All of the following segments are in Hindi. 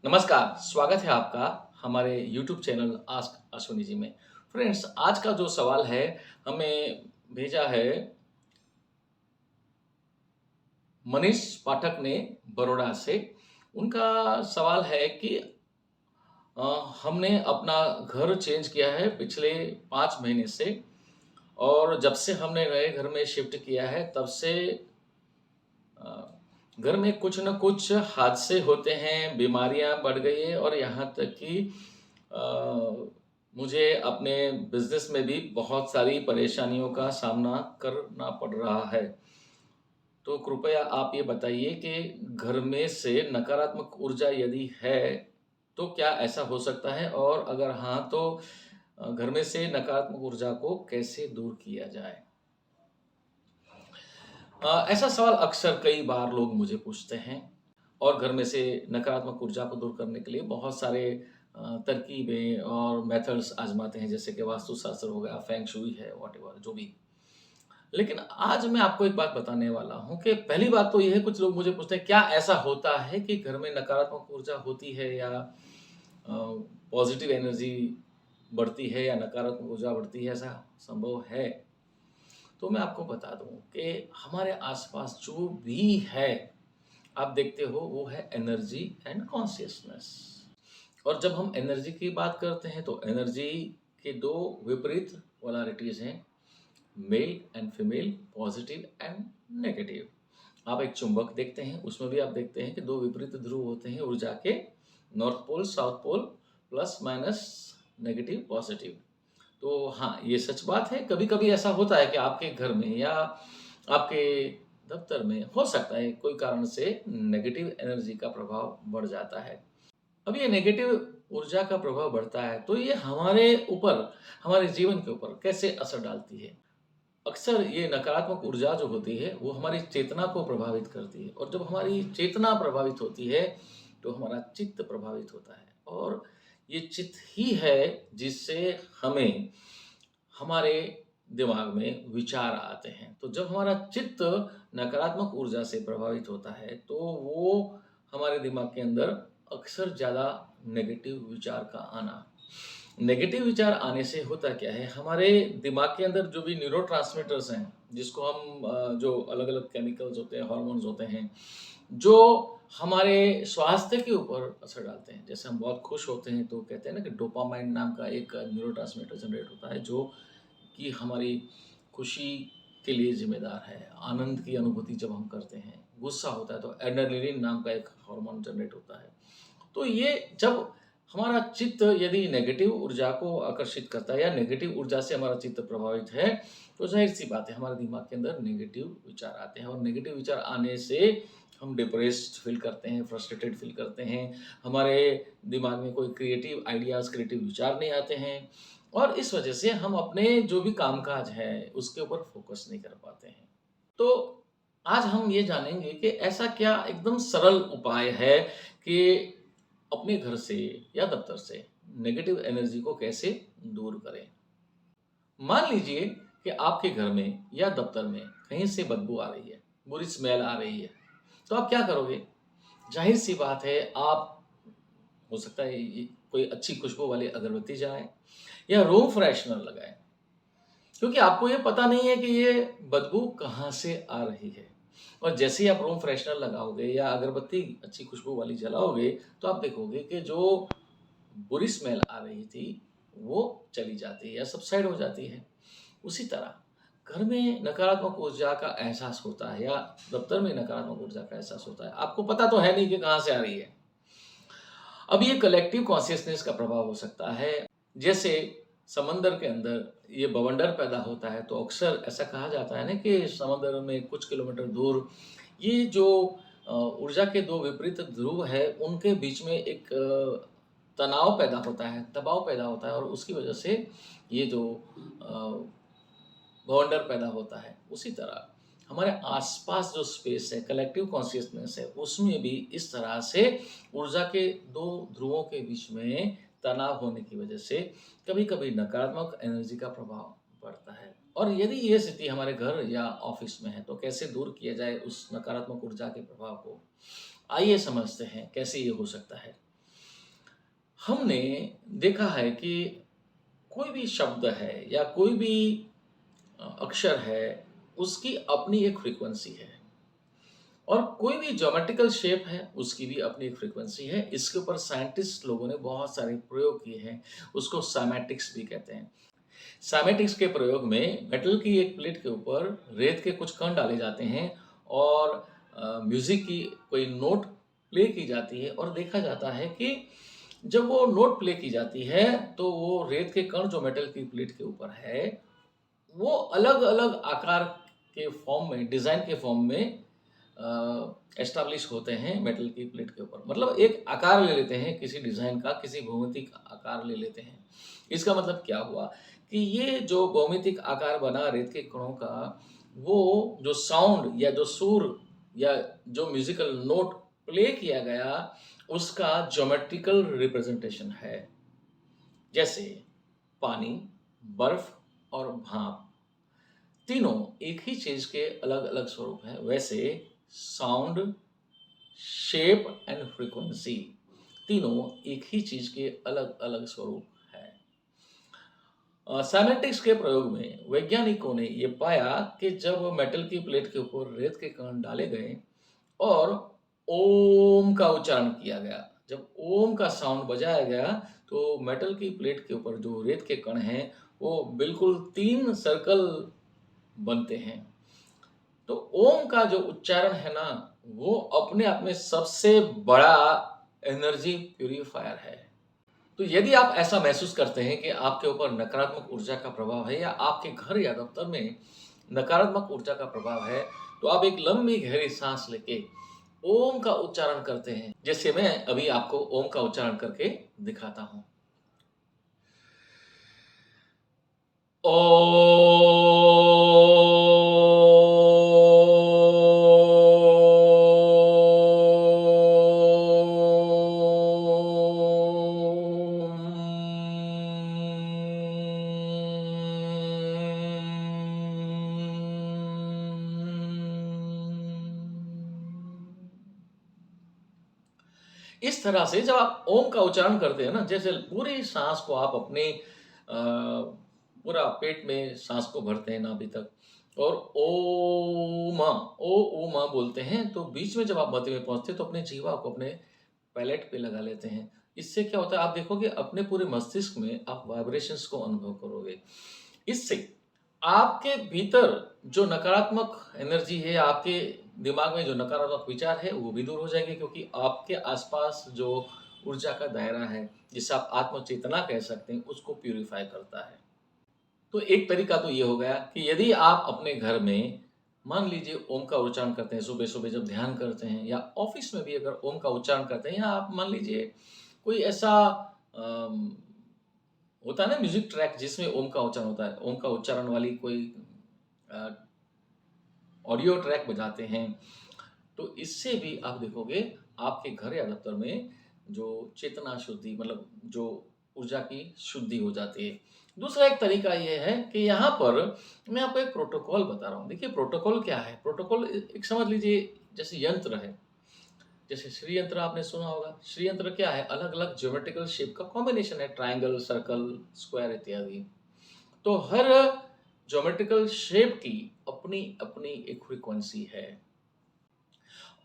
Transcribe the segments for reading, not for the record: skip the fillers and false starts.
नमस्कार, स्वागत है आपका हमारे YouTube channel ask Ashwini ji में। फ्रेंड्स, आज का जो सवाल है हमें भेजा है मनीष पाठक ने बड़ौदा से। उनका सवाल है कि अ, हमने अपना घर चेंज किया है पिछले 5 महीने से और जब से हमने नए घर में शिफ्ट किया है तब से अ, घर में कुछ न कुछ हादसे होते हैं, बीमारियाँ बढ़ गई हैं और यहाँ तक कि अ, मुझे अपने बिज़नेस में भी बहुत सारी परेशानियों का सामना करना पड़ रहा है। तो कृपया आप ये बताइए कि घर में से नकारात्मक ऊर्जा यदि है, तो क्या ऐसा हो सकता है? और अगर हाँ, तो घर में से नकारात्मक ऊर्जा को कैसे दूर किया जाए? ऐसा सवाल अक्सर कई बार लोग मुझे पूछते हैं और घर में से नकारात्मक ऊर्जा को दूर करने के लिए बहुत सारे तरकीबें और मेथड्स आजमाते हैं, जैसे कि वास्तुशास्त्र हो गया, फेंग शुई है, व्हाटएवर जो भी। लेकिन आज मैं आपको एक बात बताने वाला हूँ कि पहली बात तो ये है, कुछ लोग मुझे पूछते हैं क्या ऐसा होता है कि घर में नकारात्मक ऊर्जा होती है या पॉजिटिव एनर्जी बढ़ती है या नकारात्मक ऊर्जा बढ़ती है, ऐसा संभव है? तो मैं आपको बता दूं कि हमारे आसपास जो भी है, आप देखते हो, वो है एनर्जी एंड कॉन्शियसनेस। और जब हम एनर्जी की बात करते हैं तो एनर्जी के दो विपरीत पोलैरिटीज हैं, male and female, positive and negative. आप एक चुंबक देखते हैं, उसमें भी आप देखते हैं कि दो विपरीत ध्रुव होते हैं ऊर्जा के, north pole south pole, plus minus, negative positive. तो हाँ, ये सच बात है। कभी-कभी ऐसा होता है कि आपके घर में या आपके दफ्तर में हो सकता है कोई कारण से नेगेटिव एनर्जी का प्रभाव बढ़ जाता है। अब ये नेगेटिव ऊर्जा का प्रभाव बढ़ता है तो ये हमारे ऊपर, हमारे जीवन के ऊपर कैसे असर डालती है? अक्सर ये नकारात्मक ऊर्जा जो होती है वो हमारी चेतना को प्रभावित करती है और जब हमारी चेतना प्रभावित होती है तो हमारा चित्त प्रभावित होता है और ये चित्त ही है जिससे हमें हमारे दिमाग में विचार आते हैं। तो जब हमारा चित्त नकारात्मक ऊर्जा से प्रभावित होता है तो वो हमारे दिमाग के अंदर अक्सर ज़्यादा नेगेटिव विचार का आना। नेगेटिव विचार आने से होता क्या है, हमारे दिमाग के अंदर जो भी न्यूरोट्रांसमीटर्स हैं, जिसको हम जो अलग-अलग केमिकल्स होते हैं, हार्मोन्स होते हैं, जो हमारे स्वास्थ्य के ऊपर असर डालते हैं। जैसे हम बहुत खुश होते हैं तो कहते हैं ना कि डोपामाइन नाम का एक न्यूरोट्रांसमीटर जनरेट होता है जो कि हमारी खुशी के लिए ज़िम्मेदार है। आनंद की अनुभूति जब हम करते हैं, गुस्सा होता है तो एड्रेनलिन नाम का एक हार्मोन जनरेट होता है। तो ये जब हमारा चित्त यदि नेगेटिव ऊर्जा को आकर्षित करता है या नेगेटिव ऊर्जा से हमारा चित्त प्रभावित है, तो ज़ाहिर-सी बात है हमारे दिमाग के अंदर नेगेटिव विचार आते हैं और नेगेटिव विचार आने से हम डिप्रेस्ड फ़ील करते हैं, फ्रस्ट्रेटेड फ़ील करते हैं, हमारे दिमाग में कोई क्रिएटिव आइडियाज़, क्रिएटिव विचार नहीं आते हैं और इस वजह से हम अपने जो भी काम-काज है, उसके ऊपर फ़ोकस नहीं कर पाते हैं। तो आज हम ये जानेंगे कि ऐसा क्या एकदम सरल उपाय है कि अपने घर से या दफ्तर से नेगेटिव एनर्जी को कैसे दूर करें। मान लीजिए कि आपके घर में या दफ्तर में कहीं से बदबू आ रही है, बुरी स्मेल आ रही है, तो आप क्या करोगे? जाहिर सी बात है, आप हो सकता है कोई अच्छी खुशबू वाली अगरबत्ती जलाएं या रूम फ्रेशनर लगाएं, क्योंकि आपको ये पता नहीं है कि ये बदबू कहाँ से आ रही है। और जैसे ही आप रूम फ्रेशनर लगाओगे या अगरबत्ती अच्छी खुशबू वाली जलाओगे, तो आप देखोगे कि जो बुरी स्मेल आ रही थी, वो चली जाती है या सबसाइड हो जाती है। उसी तरह घर में नकारात्मक ऊर्जा का एहसास होता है या दफ्तर में नकारात्मक ऊर्जा का एहसास होता है, आपको पता तो है नहीं कि कहाँ से आ रही है। अब ये कलेक्टिव कॉन्शियसनेस का प्रभाव हो सकता है। जैसे समंदर के अंदर ये बवंडर पैदा होता है तो अक्सर ऐसा कहा जाता है ना कि समंदर में कुछ किलोमीटर दूर ये जो ऊर्जा के दो विपरीत ध्रुव है उनके बीच में एक तनाव पैदा होता है, दबाव पैदा होता है और उसकी वजह से ये जो बवंडर पैदा होता है। उसी तरह हमारे आसपास जो स्पेस है, कलेक्टिव कॉन्शियसनेस है, उसमें भी इस तरह से ऊर्जा के दो ध्रुवों के बीच में तनाव होने की वजह से कभी-कभी नकारात्मक एनर्जी का प्रभाव पड़ता है। और यदि ये स्थिति हमारे घर या ऑफिस में है तो कैसे दूर किया जाए उस नकारात्मक ऊर्जा के प्रभाव को? आइए समझते हैं कैसे ये हो सकता है। हमने देखा है कि कोई भी शब्द है या कोई भी अक्षर है, उसकी अपनी एक फ्रीक्वेंसी है और कोई भी ज्योमेट्रिकल शेप है, उसकी भी अपनी एक फ्रीक्वेंसी है। इसके ऊपर साइंटिस्ट लोगों ने बहुत सारे प्रयोग किए हैं, उसको साइमैटिक्स भी कहते हैं। साइमैटिक्स के प्रयोग में मेटल की एक प्लेट के ऊपर रेत के कुछ कण डाले जाते हैं और म्यूज़िक की कोई नोट प्ले की जाती है और देखा जाता है कि जब वो नोट प्ले की जाती है, तो वो रेत के कण जो मेटल की प्लेट के ऊपर है, वो अलग-अलग आकार के फॉर्म में, डिज़ाइन के फॉर्म में एस्टैब्लिश होते हैं मेटल की प्लेट के ऊपर। मतलब एक आकार ले लेते हैं किसी डिज़ाइन का, किसी भौमितिक आकार ले लेते हैं। इसका मतलब क्या हुआ कि ये जो भौमितिक आकार बना रेत के कणों का, वो जो साउंड या जो सुर या जो म्यूज़िकल नोट प्ले किया गया, उसका ज्योमेट्रिकल रिप्रेजेंटेशन है। जैसे पानी, बर्फ और भाप, तीनों एक ही चीज के अलग अलग स्वरूप हैं। वैसे साउंड, शेप एंड फ्रीक्वेंसी, तीनों एक ही चीज के अलग अलग स्वरूप है। साइमेटिक्स के प्रयोग में वैज्ञानिकों ने ये पाया कि जब मेटल की प्लेट के ऊपर रेत के कण डाले गए और ओम का उच्चारण किया गया, जब ओम का साउंड बजाया गया, तो मेटल की प्लेट के ऊपर जो रेत के कण हैं, वो बिल्कुल 3 सर्कल बनते हैं। तो ओम का जो उच्चारण है ना, वो अपने आप में सबसे बड़ा एनर्जी प्यूरीफायर है। तो यदि आप ऐसा महसूस करते हैं कि आपके ऊपर नकारात्मक ऊर्जा का प्रभाव है या आपके घर या दफ्तर में नकारात्मक ऊर्जा का प्रभाव है, तो आप एक लंबी गहरी सांस लेके ओम का उच्चारण करते हैं। जैसे मैं अभी आपको ओम का उच्चारण करके दिखाता हूँ। इस तरह से जब आप ओम का उच्चारण करते हैं ना, जैसे पूरी सांस को आप अपने पूरा पेट में सांस को भरते हैं नाभि तक और ओ मा बोलते हैं, तो बीच में जब आप मध्य में पहुंचते हैं तो अपने जीवा को अपने पैलेट पे लगा लेते हैं। इससे क्या होता है, आप देखोगे अपने पूरे मस्तिष्क में आप वाइब्रेशंस को अनुभव करोगे। इससे आपके भीतर जो नकारात्मक एनर्जी है, आपके दिमाग में जो नकारात्मक विचार है, वो भी दूर हो जाएंगे, क्योंकि आपके आसपास जो ऊर्जा का दायरा है, जिसे आप आत्मचेतना कह सकते हैं, उसको प्यूरिफाई करता है। तो एक तरीका तो ये हो गया कि यदि आप अपने घर में मान लीजिए ओम का उच्चारण करते हैं, सुबह-सुबह जब ध्यान करते हैं, या ऑफिस में भी अगर ओम का उच्चारण करते हैं, या आप मान लीजिए कोई ऐसा अम, होता है ना म्यूजिक ट्रैक जिसमें ओम का उच्चारण होता है, ओम का उच्चारण वाली कोई अ, ऑडियो ट्रैक बजाते हैं, तो इससे भी आप देखोगे आपके घर या दफ्तर में जो चेतना शुद्धि, मतलब जो ऊर्जा की शुद्धि हो जाती है। दूसरा एक तरीका ये है कि यहाँ पर मैं आपको एक प्रोटोकॉल बता रहा हूँ। देखिए प्रोटोकॉल क्या है? प्रोटोकॉल एक समझ लीजिए जैसे यंत्र है। जैसे श्री यंत्र आपने सुना होगा। श्री यंत्र क्या है? अलग-अलग ज्योमेट्रिकल शेप का कॉम्बिनेशन है, ट्रायंगल, सर्कल, स्क्वायर इत्यादि। तो हर ज्योमेट्रिकल शेप की अपनी-अपनी एक फ्रीक्वेंसी है।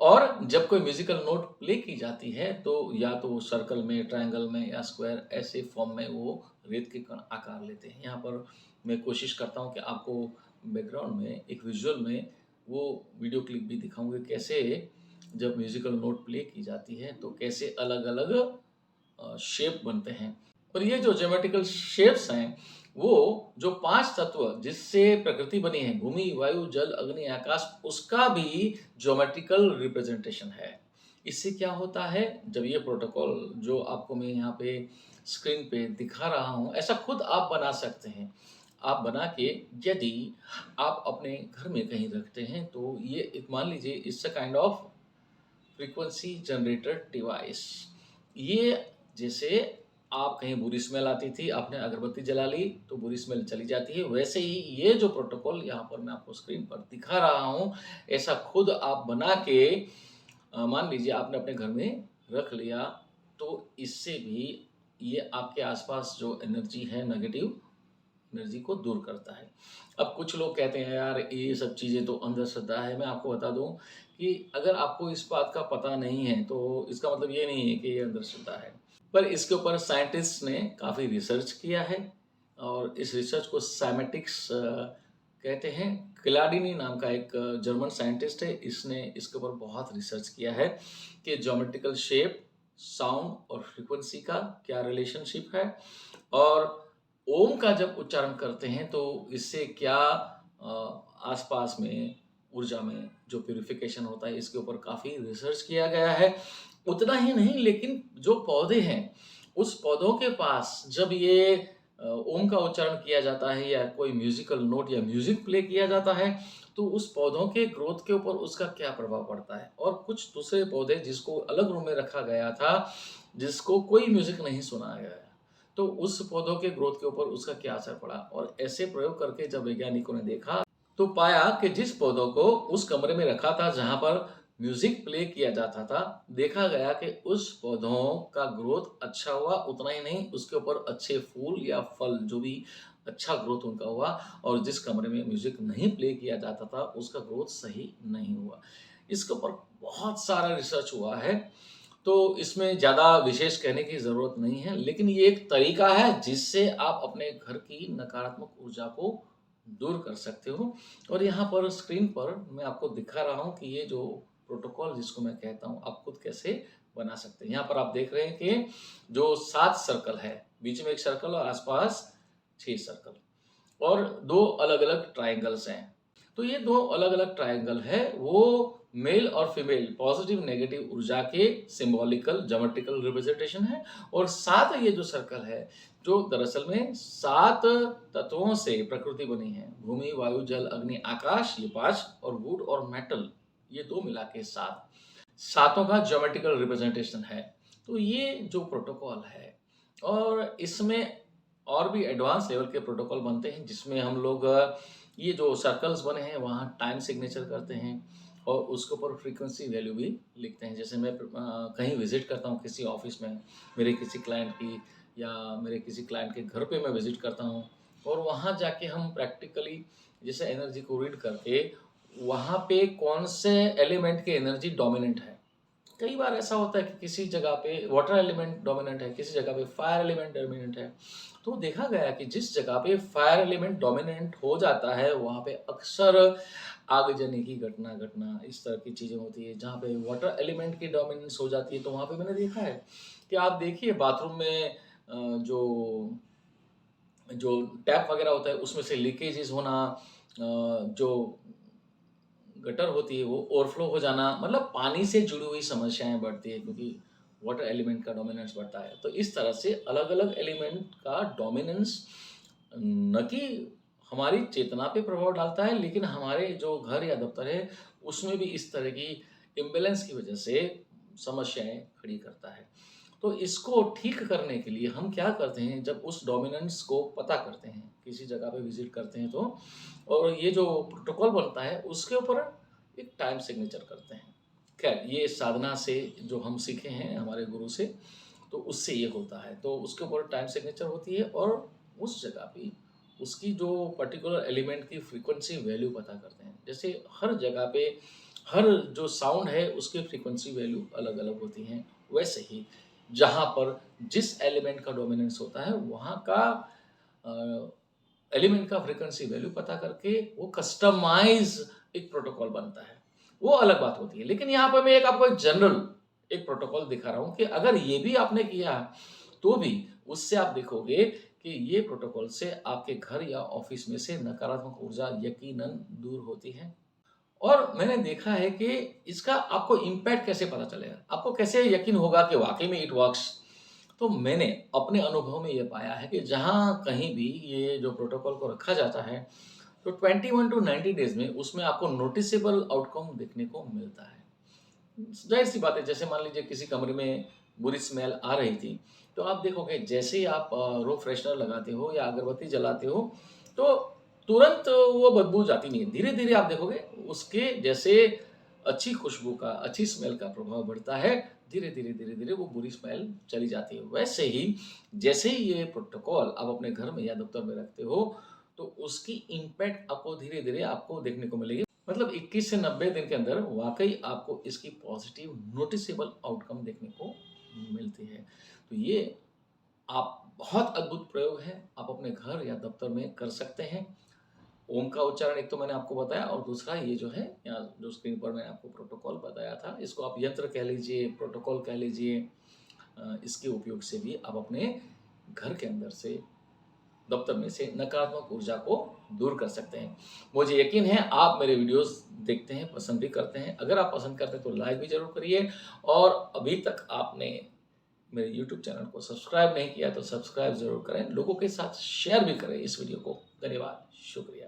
और जब कोई म्यूजिकल नोट प्ले की जाती है, तो या तो वो सर्कल में, ट्रायंगल में या स्क्वायर ऐसे फॉर्म में वो रेत के कण आकार लेते हैं। यहाँ पर मैं कोशिश करता हूँ कि आपको बैकग्राउंड में एक विजुअल में वो वीडियो क्लिप भी दिखाऊंगे, कैसे जब म्यूजिकल नोट प्ले की जाती है तो कैसे अलग-अलग शेप बनते हैं। और ये जो ज्योमेट्रिकल शेप्स हैं, वो जो 5 तत्व जिससे प्रकृति बनी है, भूमि, वायु, जल, अग्नि, आकाश, उसका भी ज्योमेट्रिकल रिप्रेजेंटेशन है। इससे क्या होता है, जब ये प्रोटोकॉल जो आपको मैं यहाँ पे स्क्रीन पे दिखा रहा हूँ, ऐसा खुद आप बना सकते हैं। आप बना के यदि आप अपने घर में कहीं रखते हैं, तो ये एक मान लीजिए it's a kind of frequency generator device. ये जैसे आप कहीं बुरी स्मेल आती थी, आपने अगरबत्ती जला ली तो बुरी स्मेल चली जाती है, वैसे ही ये जो प्रोटोकॉल यहाँ पर मैं आपको स्क्रीन पर दिखा रहा हूँ, ऐसा खुद आप बना के मान लीजिए आपने अपने घर में रख लिया, तो इससे भी ये आपके आसपास जो एनर्जी है नेगेटिव एनर्जी को दूर करता है। अब कुछ लोग कहते हैं यार ये सब चीज़ें तो अंधश्रद्धा है। मैं आपको बता दूँ कि अगर आपको इस बात का पता नहीं है तो इसका मतलब ये नहीं है कि ये अंधश्रद्धा है। पर इसके ऊपर साइंटिस्ट ने काफ़ी रिसर्च किया है और इस रिसर्च को साइमेटिक्स कहते हैं। क्लाडिनी नाम का एक जर्मन साइंटिस्ट है, इसने इसके ऊपर बहुत रिसर्च किया है कि ज्योमेट्रिकल शेप, साउंड और फ्रीक्वेंसी का क्या रिलेशनशिप है और ओम का जब उच्चारण करते हैं तो इससे क्या आसपास में ऊर्जा में जो प्यूरिफिकेशन होता है इसके ऊपर काफ़ी रिसर्च किया गया है। उतना ही नहीं लेकिन जो पौधे हैं उस पौधों के पास जब ये ओम का उच्चारण किया जाता है या कोई म्यूजिकल नोट या म्यूजिक प्ले किया जाता है तो उस पौधों के ग्रोथ के ऊपर उसका क्या प्रभाव पड़ता है। और कुछ दूसरे पौधे जिसको अलग रूम में रखा गया था, जिसको कोई म्यूजिक नहीं सुनाया गया, तो उस पौधों के ग्रोथ के ऊपर उसका क्या असर पड़ा। और ऐसे प्रयोग करके जब वैज्ञानिकों ने देखा तो पाया कि जिस पौधों को उस कमरे में रखा था जहां पर म्यूजिक प्ले किया जाता था, देखा गया कि उस पौधों का ग्रोथ अच्छा हुआ। उतना ही नहीं, उसके ऊपर अच्छे फूल या फल जो भी अच्छा ग्रोथ उनका हुआ। और जिस कमरे में म्यूजिक नहीं प्ले किया जाता था उसका ग्रोथ सही नहीं हुआ। इसके ऊपर बहुत सारा रिसर्च हुआ है तो इसमें ज़्यादा विशेष कहने की ज़रूरत नहीं है, लेकिन ये एक तरीका है जिससे आप अपने घर की नकारात्मक ऊर्जा को दूर कर सकते हो। और यहाँ पर स्क्रीन पर मैं आपको दिखा रहा हूँ कि ये जो प्रोटोकॉल जिसको मैं कहता हूँ आप खुद कैसे बना सकते हैं। यहाँ पर आप देख रहे हैं कि जो 7 सर्कल है, बीच में एक सर्कल और आसपास 6 सर्कल और 2 अलग-अलग ट्रायंगल्स हैं। तो ये 2 अलग-अलग ट्रायंगल है वो मेल और फीमेल पॉजिटिव नेगेटिव ऊर्जा के सिंबॉलिकल ज्योमेट्रिकल रिप्रेजेंटेशन है। और साथ ये जो सर्कल है जो दरअसल में 7 तत्वों से प्रकृति बनी है, भूमि, वायु, जल, अग्नि, आकाश, ये 5 और वुड और मेटल, ये 2 मिला के 7, सातों का ज्योमेट्रिकल रिप्रेजेंटेशन है। तो ये जो प्रोटोकॉल है और इसमें और भी एडवांस लेवल के प्रोटोकॉल बनते हैं जिसमें हम लोग ये जो सर्कल्स बने हैं वहाँ टाइम सिग्नेचर करते हैं और उसके ऊपर फ्रीक्वेंसी वैल्यू भी लिखते हैं। जैसे मैं कहीं विजिट करता हूँ किसी ऑफिस में, मेरे किसी क्लाइंट की या मेरे किसी क्लाइंट के घर पे मैं विजिट करता हूँ और वहाँ जाके हम प्रैक्टिकली जैसे एनर्जी को रीड करके वहाँ पे कौन से एलिमेंट की एनर्जी डोमिनेंट है। कई बार ऐसा होता है कि किसी जगह पे वाटर एलिमेंट डोमिनेंट है, किसी जगह पे फायर एलिमेंट डोमिनेंट है। तो देखा गया कि जिस जगह पे फायर एलिमेंट डोमिनेंट हो जाता है वहाँ पे अक्सर आगजनी की घटना घटना इस तरह की चीज़ें होती है। जहाँ पे वाटर एलिमेंट की डोमिनेंस हो जाती है तो वहाँ पे मैंने देखा है कि आप देखिए बाथरूम में जो जो टैप वगैरह होता है उसमें से लीकेजेस होना, जो गटर होती है वो ओवरफ्लो हो जाना, मतलब पानी से जुड़ी हुई समस्याएं बढ़ती है क्योंकि वाटर एलिमेंट का डोमिनेंस बढ़ता है। तो इस तरह से अलग अलग एलिमेंट का डोमिनेंस न कि हमारी चेतना पे प्रभाव डालता है लेकिन हमारे जो घर या दफ्तर है उसमें भी इस तरह की इम्बेलेंस की वजह से समस्याएं खड़ी करता है। तो इसको ठीक करने के लिए हम क्या करते हैं, जब उस डोमिनेंस को पता करते हैं किसी जगह पे विजिट करते हैं तो और ये जो प्रोटोकॉल बनता है उसके ऊपर एक टाइम सिग्नेचर करते हैं। खैर ये साधना से जो हम सीखे हैं हमारे गुरु से तो उससे ये होता है। तो उसके ऊपर टाइम सिग्नेचर होती है और उस जगह पे उसकी जो पर्टिकुलर एलिमेंट की फ्रीक्वेंसी वैल्यू पता करते हैं। जैसे हर जगह पे हर जो साउंड है उसकी फ्रीक्वेंसी वैल्यू अलग अलग होती हैं, वैसे ही जहाँ पर जिस एलिमेंट का डोमिनेंस होता है वहाँ का एलिमेंट का फ्रीक्वेंसी वैल्यू पता करके वो कस्टमाइज एक प्रोटोकॉल बनता है, वो अलग बात होती है। लेकिन यहाँ पर मैं एक आपको एक जनरल एक प्रोटोकॉल दिखा रहा हूँ कि अगर ये भी आपने किया तो भी उससे आप देखोगे कि ये प्रोटोकॉल से आपके घर या ऑफिस में से नकारात्मक ऊर्जा यकीनन दूर होती है। और मैंने देखा है कि इसका आपको इम्पैक्ट कैसे पता चलेगा, आपको कैसे यकीन होगा कि वाकई में इट वर्क्स। तो मैंने अपने अनुभव में ये पाया है कि जहाँ कहीं भी ये जो प्रोटोकॉल को रखा जाता है तो 21 टू 90 डेज में उसमें आपको नोटिसेबल आउटकम देखने को मिलता है। जाहिर सी बात है, जैसे मान लीजिए किसी कमरे में बुरी स्मेल आ रही थी तो आप देखोगे जैसे ही आप रूम फ्रेशनर लगाते हो या अगरबत्ती जलाते हो तो तुरंत वो बदबू जाती नहीं है। धीरे धीरे आप देखोगे उसके जैसे अच्छी खुशबू का, अच्छी स्मेल का प्रभाव बढ़ता है, धीरे-धीरे वो बुरी स्मेल चली जाती है। वैसे ही जैसे ही ये प्रोटोकॉल आप अपने घर में या दफ्तर में रखते हो, तो उसकी इम्पैक्ट आपको धीरे-धीरे आपको देखने को मिलेगी। मतलब 21 से 90 दिन के अंदर वाक़ई आपको इसकी पॉज़िटिव नोटिसेबल आउटकम देखने को मिलती है। तो ये आप बहुत अद्भुत प्रयोग है, आप अपने घर या दफ्तर में कर सकते हैं। ओम का उच्चारण एक तो मैंने आपको बताया और दूसरा ये जो है यहाँ जो स्क्रीन पर मैंने आपको प्रोटोकॉल बताया था, इसको आप यंत्र कह लीजिए, प्रोटोकॉल कह लीजिए। इसके उपयोग से भी आप अपने घर के अंदर से, दफ्तर में से नकारात्मक ऊर्जा को दूर कर सकते हैं। मुझे यकीन है आप मेरे वीडियोज़ देखते हैं, पसंद भी करते हैं। अगर आप पसंद करते हैं तो लाइक भी ज़रूर करिए और अभी तक आपने मेरे यूट्यूब चैनल को सब्सक्राइब नहीं किया तो सब्सक्राइब ज़रूर करें। लोगों के साथ शेयर भी करें इस वीडियो को। धन्यवाद, शुक्रिया।